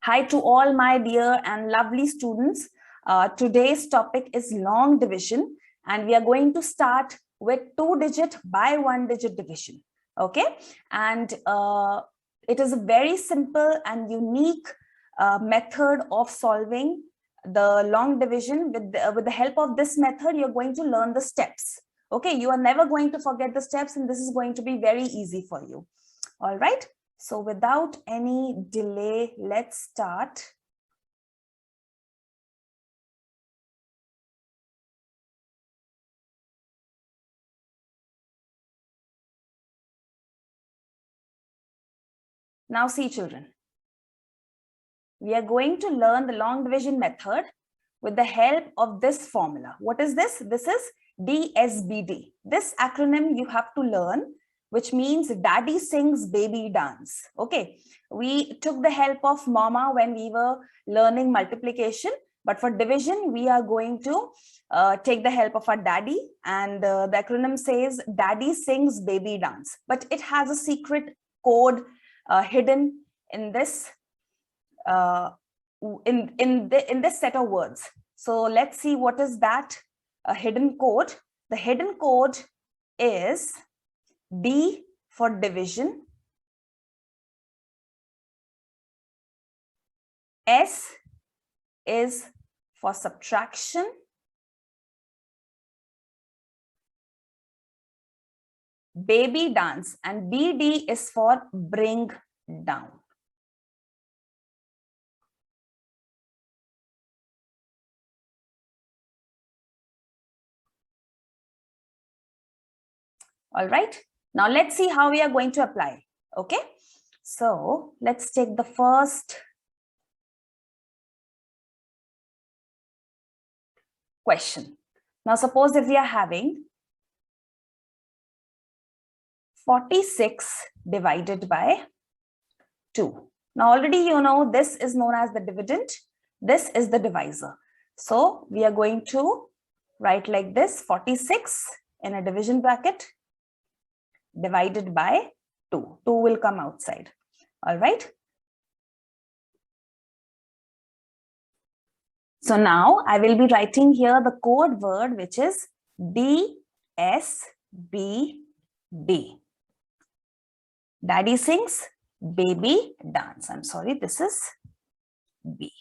Hi to all my dear and lovely students. Today's topic is long division, and we are going to start with 2-digit by 1-digit division. Okay, and it is a very simple and unique method of solving the long division. With the help of this method, you're going to learn the steps. Okay, you are never going to forget the steps, and this is going to be very easy for you. All right. So without any delay, let's start. Now see, children, we are going to learn the long division method with the help of this formula. What is this? This is DSBD. This acronym you have to learn, which means Daddy Sings Baby Dance. Okay, we took the help of Mama when we were learning multiplication, but for division, we are going to take the help of our daddy, and the acronym says Daddy Sings Baby Dance, but it has a secret code hidden in this in this set of words. So let's see what is that hidden code. The hidden code is D for division, S is for subtraction, baby dance, and BD is for bring down. All right, now let's see how we are going to apply. Okay, so let's take the first question. Now suppose if we are having 46 divided by 2. Now already you know this is known as the dividend, this is the divisor. So we are going to write like this: 46 in a division bracket divided by 2. 2 will come outside. All right. So now I will be writing here the code word, which is DSBD. Daddy Sings Baby Dance. I'm sorry, this is B.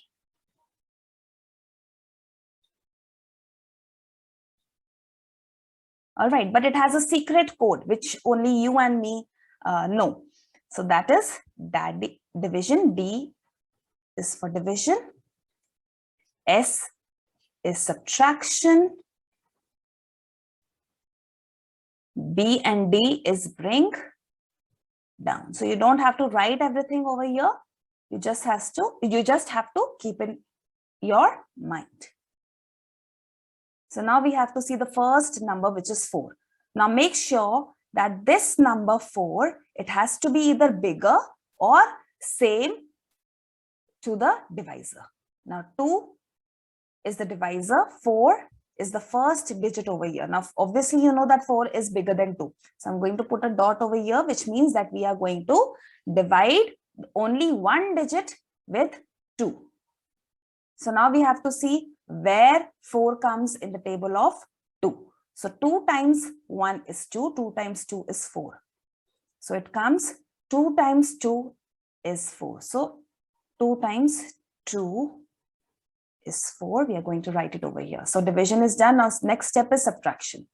All right, but it has a secret code which only you and me know. So that is daddy division. D is for division, S is subtraction, B and D is bring down. So you don't have to write everything over here. You just have to keep in your mind. So now we have to see the first number, which is 4. Now make sure that this number 4, it has to be either bigger or same to the divisor. Now 2 is the divisor, 4 is the first digit over here. Now obviously you know that 4 is bigger than 2. So I'm going to put a dot over here, which means that we are going to divide only one digit with 2. So now we have to see where 4 comes in the table of 2. So 2 times 1 is 2, 2 times 2 is 4. So it comes 2 times 2 is 4. So 2 times 2 is 4. We are going to write it over here. So division is done. Now next step is subtraction.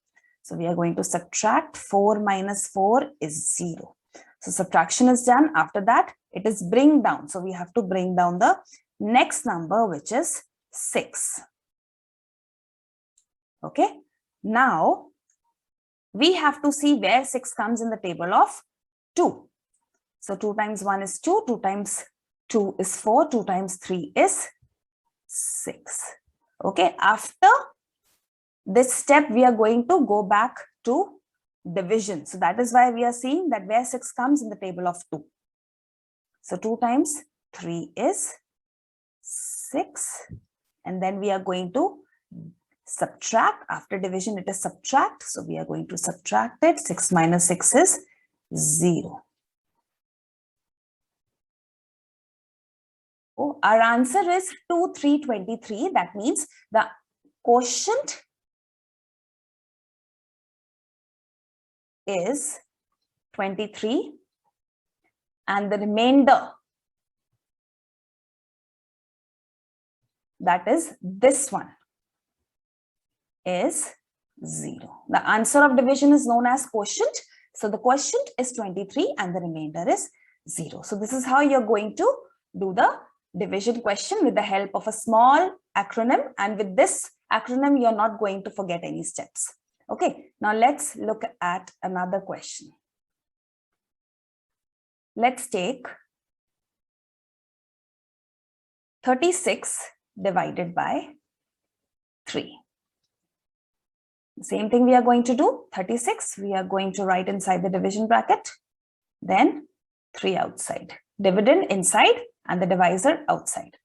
So we are going to subtract 4 minus 4 is 0. So subtraction is done. After that, it is bring down. So we have to bring down the next number, which is 6. Okay. Now we have to see where 6 comes in the table of 2. So 2 times 1 is 2, 2 times 2 is 4, 2 times 3 is 6. Okay. After this step, we are going to go back to division. So that is why we are seeing that where 6 comes in the table of 2. So 2 times 3 is 6. And then we are going to subtract. After division, it is subtract. So we are going to subtract it. 6 minus 6 is 0. our answer is 2323. That means the quotient is 23 and the remainder, that is this one, is 0. The answer of division is known as quotient. So the quotient is 23 and the remainder is 0. So this is how you're going to do the division question with the help of a small acronym. And with this acronym, you're not going to forget any steps. Okay, now let's look at another question. Let's take 36 divided by 3. Same thing we are going to do. 36, we are going to write inside the division bracket, then 3 outside. Dividend inside and the divisor outside.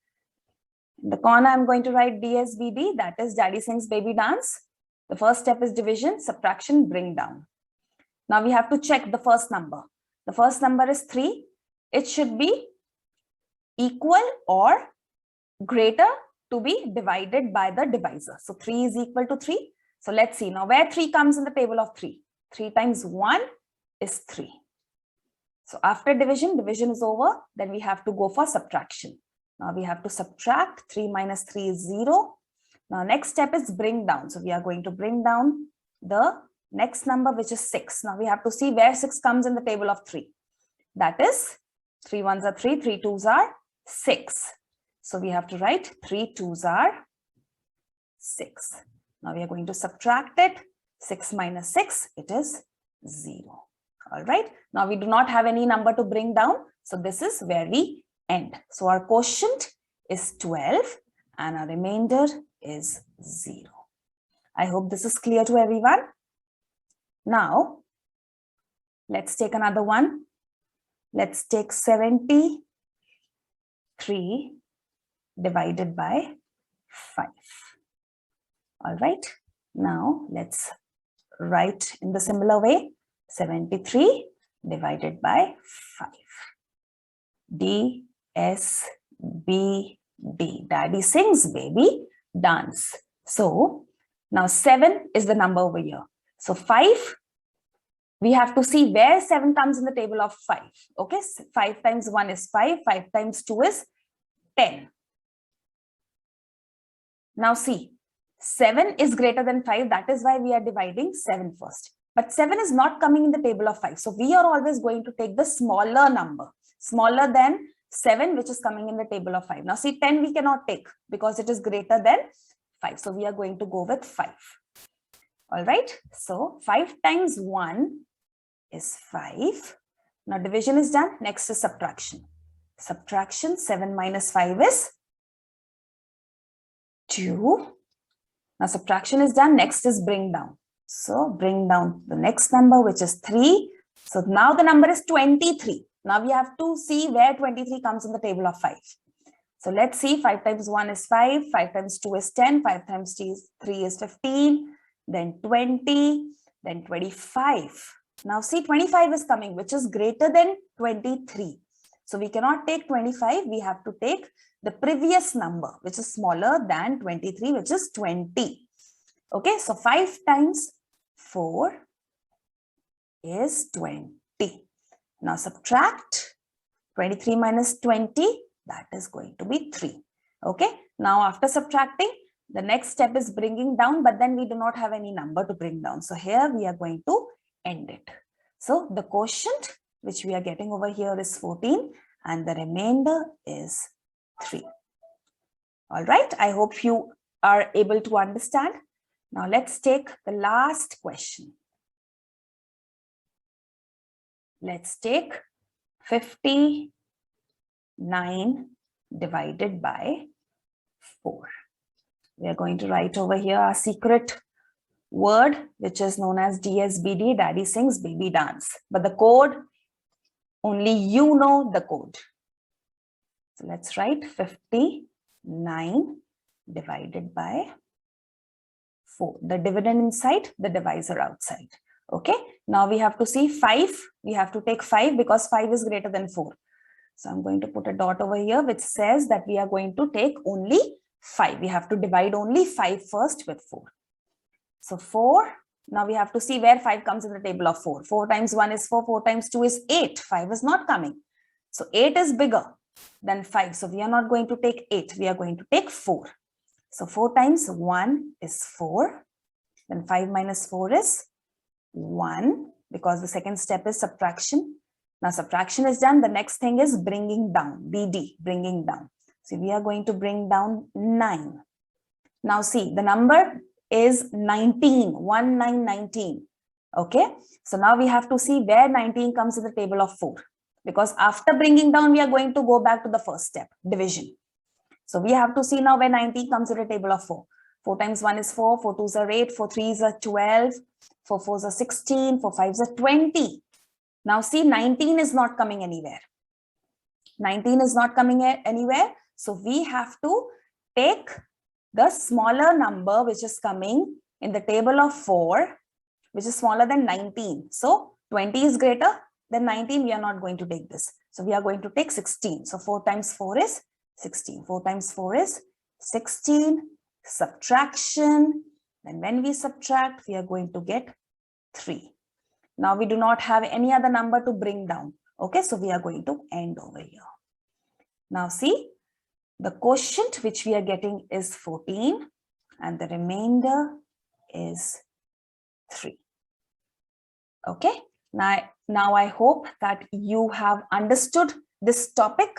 In the corner, I'm going to write DSBD, that is Daddy Sings Baby Dance. The first step is division, subtraction, bring down. Now we have to check the first number. The first number is 3. It should be equal or greater to be divided by the divisor. So 3 is equal to 3. So let's see now where 3 comes in the table of 3. 3 times 1 is 3. So after division, division is over. Then we have to go for subtraction. Now we have to subtract. 3 minus 3 is 0. Now next step is bring down. So we are going to bring down the next number, which is 6. Now we have to see where 6 comes in the table of 3. That is 3 ones are 3, 3 twos are 6. So we have to write 3 twos are 6. Now we are going to subtract it. 6 minus 6, it is 0. All right. Now we do not have any number to bring down. So this is where we end. So our quotient is 12 and our remainder is 0. I hope this is clear to everyone. Now, let's take another one. Let's take 73 divided by 5. All right. Now, let's write in the similar way. 73 divided by 5. D, S, B, D. Daddy sings, baby dance. So now 7 is the number over here. So 5, we have to see where 7 comes in the table of 5. Okay, 5 times 1 is 5. 5 times 2 is 10. Now see, 7 is greater than 5. That is why we are dividing 7 first. But 7 is not coming in the table of 5. So we are always going to take the smaller number, smaller than 7, which is coming in the table of 5. Now see, 10 we cannot take because it is greater than 5. So we are going to go with 5. All right. So 5 times 1 is 5. Now division is done. Next is subtraction. Subtraction, 7 minus 5 is 2. Now subtraction is done. Next is bring down. So bring down the next number, which is 3. So now the number is 23. Now we have to see where 23 comes in the table of 5. So let's see, 5 times 1 is 5, 5 times 2 is 10, 5 times 3 is 15, then 20, then 25. Now see, 25 is coming, which is greater than 23. So we cannot take 25, we have to take the previous number, which is smaller than 23, which is 20. Okay, so 5 times 4 is 20. Now subtract 23 minus 20, that is going to be 3. Okay, now after subtracting, the next step is bringing down, but then we do not have any number to bring down. So here we are going to end it. So the quotient which we are getting over here is 14 and the remainder is 3. All right, I hope you are able to understand. Now let's take the last question. Let's take 59 divided by 4. We are going to write over here our secret word, which is known as DSBD, Daddy Sings Baby Dance. But the code, only you know the code. So let's write 59 divided by 4. The dividend inside, the divisor outside. Okay, now we have to see 5. We have to take 5 because 5 is greater than 4. So I'm going to put a dot over here, which says that we are going to take only 5. We have to divide only 5 first with 4. So 4, now we have to see where 5 comes in the table of 4. 4 times 1 is 4, 4 times 2 is 8. 5 is not coming. So 8 is bigger than 5. So we are not going to take 8. We are going to take 4. So 4 times 1 is 4. Then 5 minus 4 is 1, because the second step is subtraction. Now subtraction is done. The next thing is bringing down, BD, bringing down. So we are going to bring down 9. Now see, the number is 19, 1919. Okay, so now we have to see where 19 comes in the table of 4, because after bringing down, we are going to go back to the first step, division. So we have to see now where 19 comes in the table of 4. 4 times 1 is 4, 4 2s are 8, 4 3s are 12, 4 4s are 16, 4 5s are 20. Now see, 19 is not coming anywhere. 19 is not coming anywhere. So we have to take the smaller number which is coming in the table of 4, which is smaller than 19. So 20 is greater than 19. We are not going to take this. So we are going to take 16. So 4 times 4 is 16. 4 times 4 is 16. Subtraction. And when we subtract, we are going to get 3. Now we do not have any other number to bring down. Okay, so we are going to end over here. Now see, the quotient which we are getting is 14 and the remainder is 3. Okay, now I hope that you have understood this topic.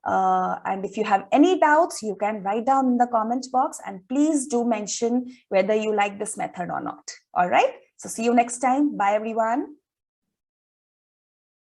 And if you have any doubts, you can write down in the comment box, and please do mention whether you like this method or not. All right, so see you next time. Bye everyone.